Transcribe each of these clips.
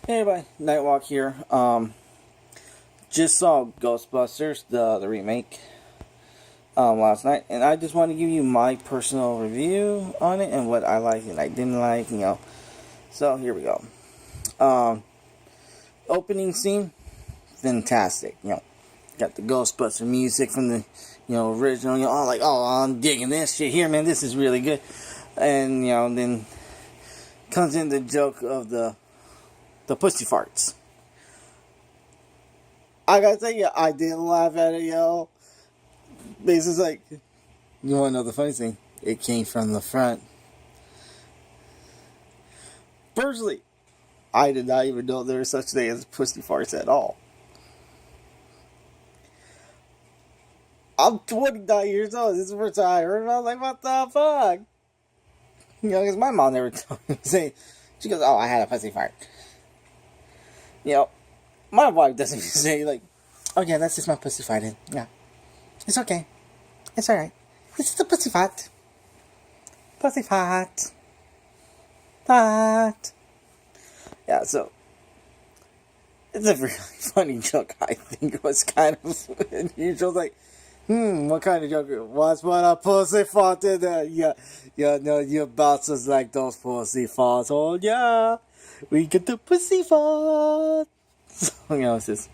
Hey everybody, Nightwalk here. Just saw Ghostbusters, the remake, last night, and I just want to give you my personal review on it and what I liked and I didn't like, So here we go. Opening scene, fantastic. Got the Ghostbuster music from the, original. I'm digging this shit here, man. This is really good. And then comes in the joke of the pussy farts. I gotta tell you, I did laugh at it, yo. This is like, you wanna know the funny thing? It came from the front. Personally, I did not even know there was such thing as pussy farts at all. I'm 29 years old. This is the first time I heard it. I was like, what the fuck? Because my mom never told me. She goes, oh, I had a pussy fart. My wife doesn't say, oh yeah, that's just my pussy farting. Yeah. It's okay. It's alright. It's just a pussy fart. Pussy fart. Fart. Yeah, so, it's a really funny joke, I think. It was kind of unusual. Like, what kind of joke? What's what a pussy fart in there? Yeah, no, your bouncers like those pussy farts. Oh yeah, we get the pussy fart. So, it's just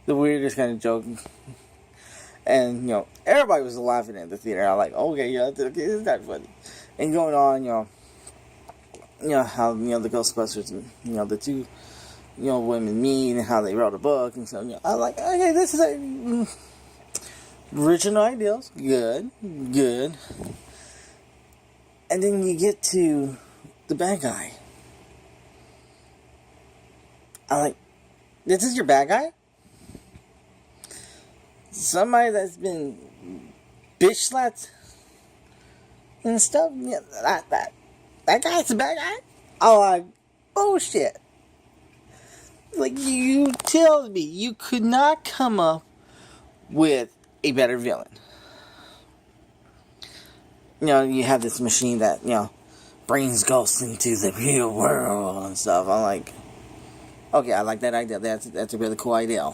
the weirdest kind of joke. And, everybody was laughing at the theater. I'm like, okay, yeah, okay, it's not funny. And going on, how, the Ghostbusters and, the two, women meet and how they wrote a book. And so, I'm like, okay, this is original ideas. Good. And then you get to the bad guy. I'm like, this is your bad guy? Somebody that's been bitch slapped and stuff? Yeah, that guy's the bad guy? I'm like, bullshit. Like, you tell me you could not come up with a better villain. You have this machine that, brings ghosts into the real world and stuff. I'm like, okay, I like that idea. That's a really cool idea.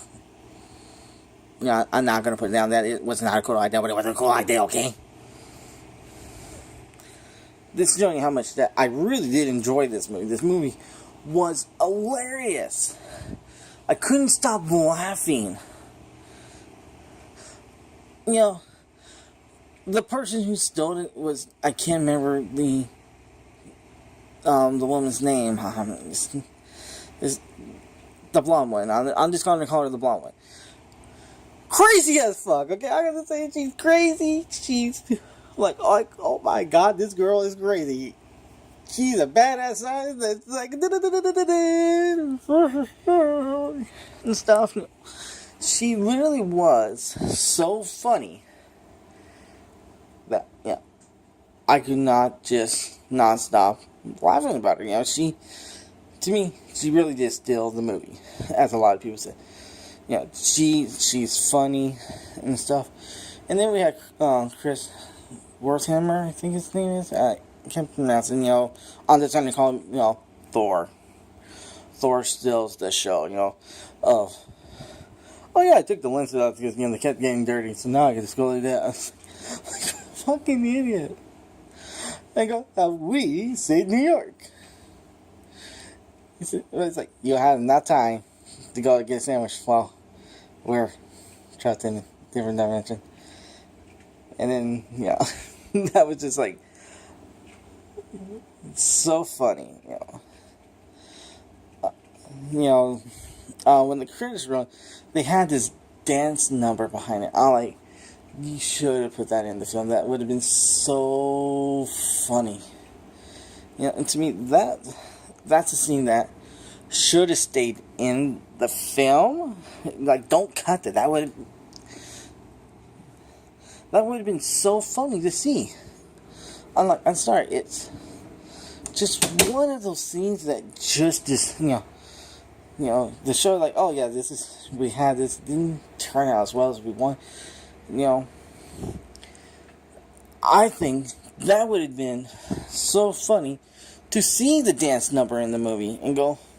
I'm not going to put it down that it was not a cool idea, but it was a cool idea, okay? This is showing you how much that I really did enjoy this movie. This movie was hilarious. I couldn't stop laughing. The person who stole it was, I can't remember the woman's name. It's the blonde one. I'm just going to call her the blonde one. Crazy as fuck, okay? I gotta say, she's crazy. She's like, oh my god, this girl is crazy. She's a badass that's like, and stuff. She literally was so funny that, I could not just not stop laughing about her. To me, she really did steal the movie, as a lot of people say. She's funny and stuff. And then we had Chris Wertheimer, I think his name is. I can't pronounce it. I'm just trying to call him, Thor. Thor steals the show. Oh yeah, I took the lenses out because they kept getting dirty, so now I can just go like that. I was like, fucking idiot. I go, we saved New York. It's like, you had enough time to go get a sandwich while we're trapped in a different dimension. And then, that was just like, so funny, when the credits run, they had this dance number behind it. I'm like, you should have put that in the film. That would have been so funny. And to me, that's a scene that should have stayed in the film. Like, don't cut it. That would have been so funny to see. I'm sorry, it's just one of those scenes that just is, the show, like, oh yeah, we had this, didn't turn out as well as we want. I think that would have been so funny to see the dance number in the movie and go,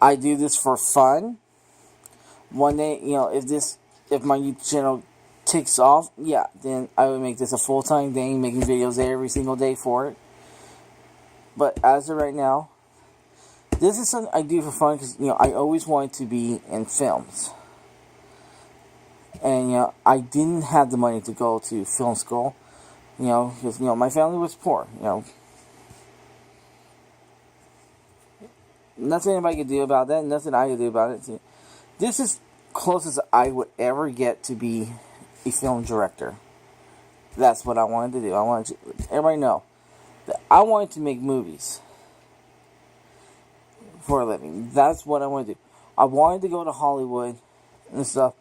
I do this for fun. One day, if my YouTube channel takes off, yeah, then I would make this a full-time thing, making videos every single day for it. But as of right now, this is something I do for fun because, I always wanted to be in films. And, I didn't have the money to go to film school, because, my family was poor, Nothing anybody could do about that, nothing I could do about it. This is closest I would ever get to be a film director. That's what I wanted to do. I wanted to, everybody know that I wanted to make movies for a living. That's what I wanted to do. I wanted to go to Hollywood and stuff,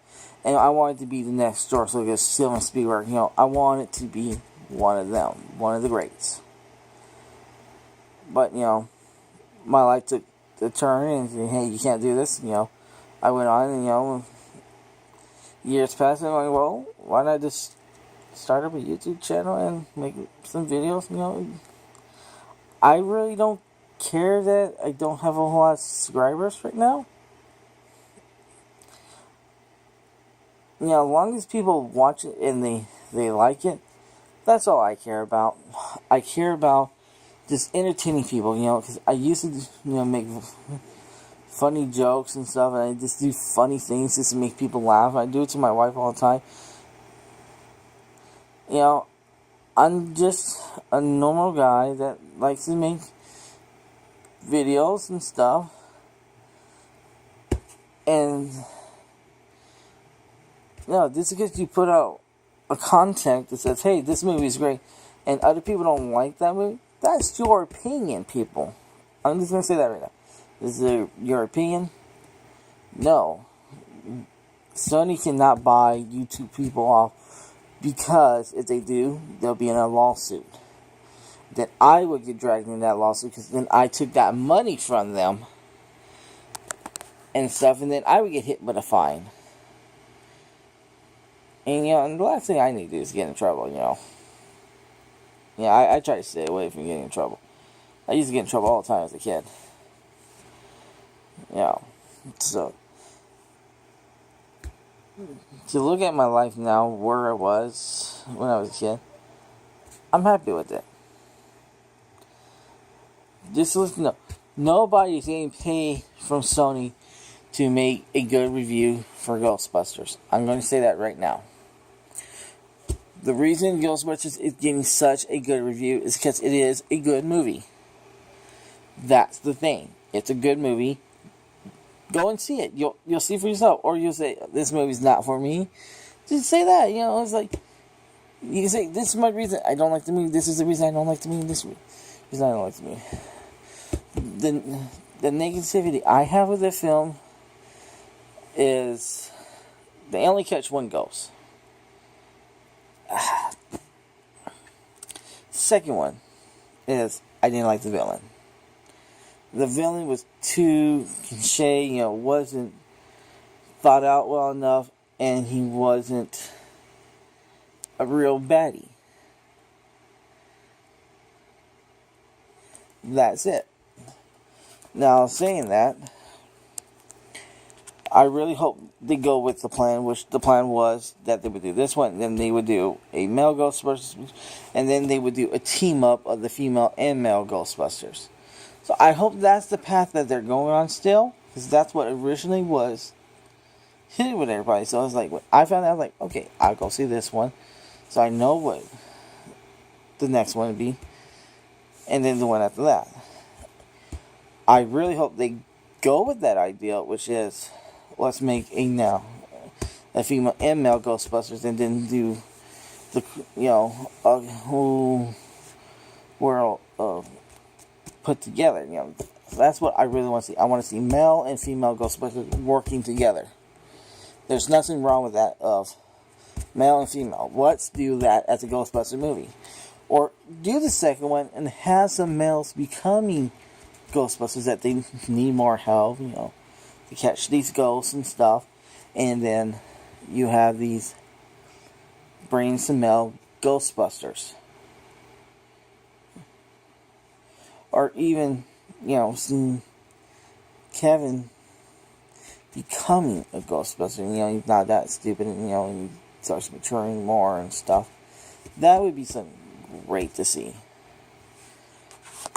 and I wanted to be the next door. So like Steven Spielberg, I wanted to be one of them, one of the greats. But my life took a turn, and said, hey, you can't do this. I went on, and years passed, and I'm like, well, why not just start up a YouTube channel and make some videos? I really don't care that I don't have a whole lot of subscribers right now. As long as people watch it and they like it, that's all I care about. I care about just entertaining people, because I used to, make funny jokes and stuff, and I just do funny things just to make people laugh. I do it to my wife all the time. I'm just a normal guy that likes to make videos and stuff. And, just because you put out a content that says, hey, this movie is great, and other people don't like that movie, that's your opinion, people. I'm just going to say that right now. Is it your opinion? No. Sony cannot buy YouTube people off, because if they do, they'll be in a lawsuit. Then I would get dragged in that lawsuit, because then I took that money from them and stuff, and then I would get hit with a fine. And, and the last thing I need to do is get in trouble, I try to stay away from getting in trouble. I used to get in trouble all the time as a kid. So to look at my life now, where I was when I was a kid, I'm happy with it. Just listen up. Nobody's getting paid from Sony to make a good review for Ghostbusters. I'm going to say that right now. The reason Ghostbusters is getting such a good review is because it is a good movie. That's the thing. It's a good movie. Go and see it. You'll see for yourself. Or you'll say, this movie's not for me. Just say that. It's like, you can say, this is my reason I don't like the movie. This is the reason I don't like the movie. This is the reason I don't like the movie. The negativity I have with the film is they only catch one ghost. Second one is I didn't like the villain. The villain was too cliche, wasn't thought out well enough, and he wasn't a real baddie. That's it. Now, saying that, I really hope they go with the plan, which the plan was that they would do this one, then they would do a male Ghostbusters, and then they would do a team up of the female and male Ghostbusters. So I hope that's the path that they're going on still, because that's what originally was hit with everybody. So I was like, when I found out, I was like, okay, I'll go see this one, so I know what the next one would be, and then the one after that. I really hope they go with that idea, which is, let's make a female and male Ghostbusters, and then do the, a whole world of put together. That's what I really want to see. I want to see male and female Ghostbusters working together. There's nothing wrong with that of male and female. Let's do that as a Ghostbuster movie. Or do the second one and have some males becoming Ghostbusters that they need more help, to catch these ghosts and stuff. And then you have these bring some male Ghostbusters. Or even, some Kevin becoming a Ghostbuster. You know, he's not that stupid, and, you know, and he starts maturing more and stuff. That would be something great to see.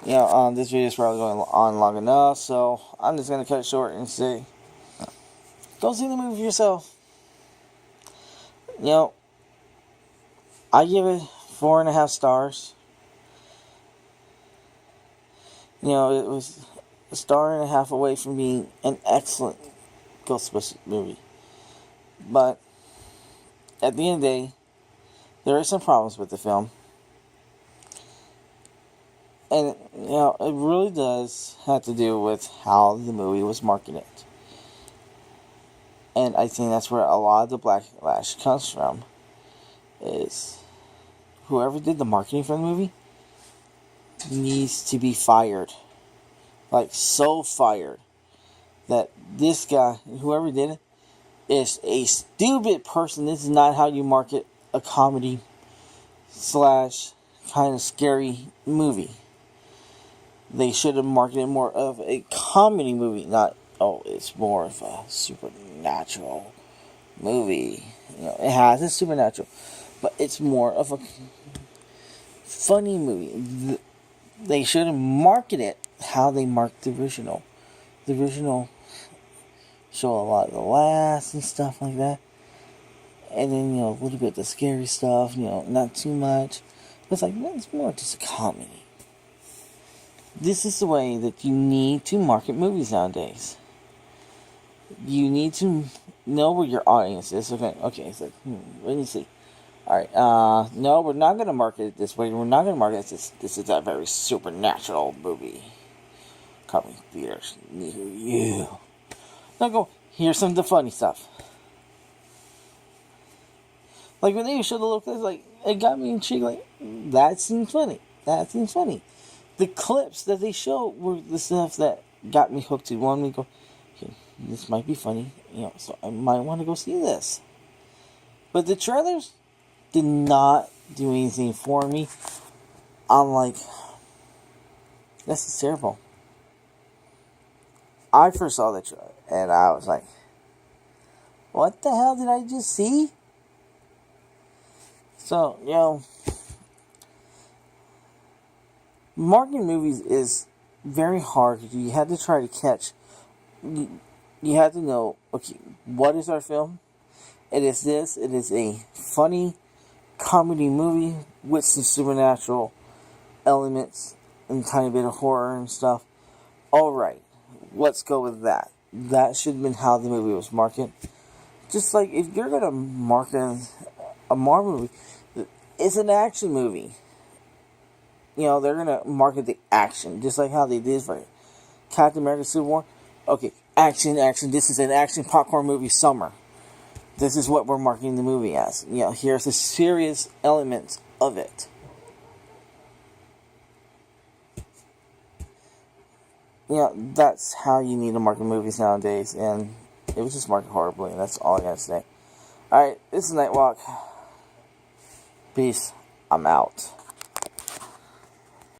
You know, this video is probably going on long enough, so I'm just going to cut it short and say, go see the movie yourself. You know, I give it 4.5 stars. You know, it was a star and a half away from being an excellent Ghostbusters movie. But at the end of the day, there are some problems with the film. And, you know, it really does have to do with how the movie was marketed. And I think that's where a lot of the backlash comes from. Is whoever did the marketing for the movie needs to be fired. Like, so fired. That this guy, whoever did it, is a stupid person. This is not how you market a comedy / kind of scary movie. They should have marketed more of a comedy movie, not, oh, it's more of a supernatural movie. You know, it has a supernatural, but it's more of a funny movie. They should have marketed it how they marked the original. The original show a lot of the laughs and stuff like that. And then, you know, a little bit of the scary stuff, you know, not too much. It's like, well, it's more just a comedy. This is the way that you need to market movies nowadays. You need to know where your audience is. Okay, it's like, let me see. Alright, no, we're not going to market it this way. We're not going to market it. This is a very supernatural movie. Coming theaters near you. Now go, here's some of the funny stuff. Like, when they showed the little clips, like, it got me intrigued, like, that seems funny. That seems funny. The clips that they showed were the stuff that got me hooked to. Wanted me to go, okay, this might be funny, you know, so I might want to go see this. But the trailers did not do anything for me. I'm like, this is terrible. I first saw the trailer, and I was like, what the hell did I just see? So, you know, marketing movies is very hard. You have to try to catch. You have to know, okay, what is our film? It is this. It is a funny comedy movie with some supernatural elements and a tiny bit of horror and stuff. Alright, let's go with that. That should have been how the movie was marketed. Just like if you're going to market a Marvel movie, it's an action movie. You know, they're going to market the action, just like how they did for Captain America Civil War. Okay, action. This is an action popcorn movie summer. This is what we're marketing the movie as. You know, here's the serious elements of it. You know, that's how you need to market movies nowadays, and it was just marketed horribly, and that's all I gotta say. Alright, this is Nightwalk. Peace. I'm out.